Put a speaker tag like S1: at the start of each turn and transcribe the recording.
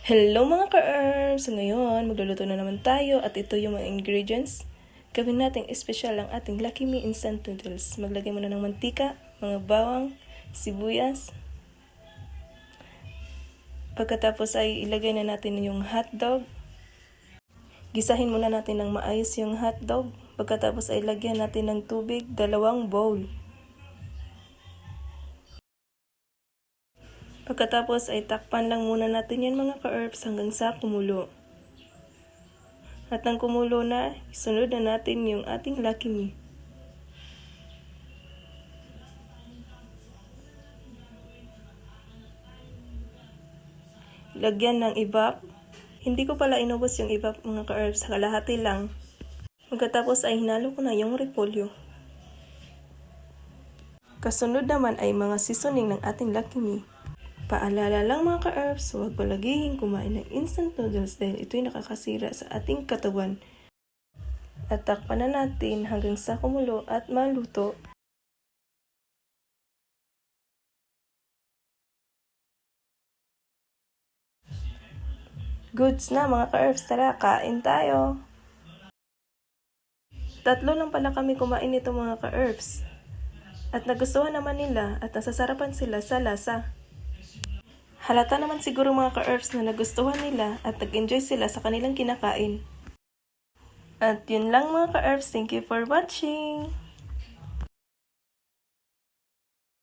S1: Hello mga ka-herbs! So ngayon, magluluto na naman tayo at ito yung mga ingredients. Gawin natin espesyal ang ating Lucky Me Instant Noodles. Maglagay muna ng mantika, mga bawang, sibuyas. Pagkatapos ay ilagay na natin yung hotdog. Gisahin muna natin ng maayos yung hotdog. Pagkatapos ay lagyan natin ng tubig, 2 bowl. Pagkatapos ay takpan lang muna natin yan mga ka-herbs hanggang sa kumulo. At nang kumulo na, isunod na natin yung ating Lucky Me. Lagyan ng evap. Hindi ko pala inubos yung evap mga ka-herbs, kalahati lang. Pagkatapos ay hinalo ko na yung repolyo. Kasunod naman ay mga seasoning ng ating Lucky Me. Paalala lang mga ka-herbs, huwag palagihing kumain ng instant noodles dahil ito'y nakakasira sa ating katawan. At takpan na natin hanggang sa kumulo at maluto. Goods na mga ka-herbs, tara kain tayo! 3 lang pala kami kumain nito mga ka-herbs. At nagustuhan naman nila at nasasarapan sila sa lasa. Halata naman siguro mga ka-herbs na nagustuhan nila at nag-enjoy sila sa kanilang kinakain. At yun lang mga ka-herbs, thank you for watching!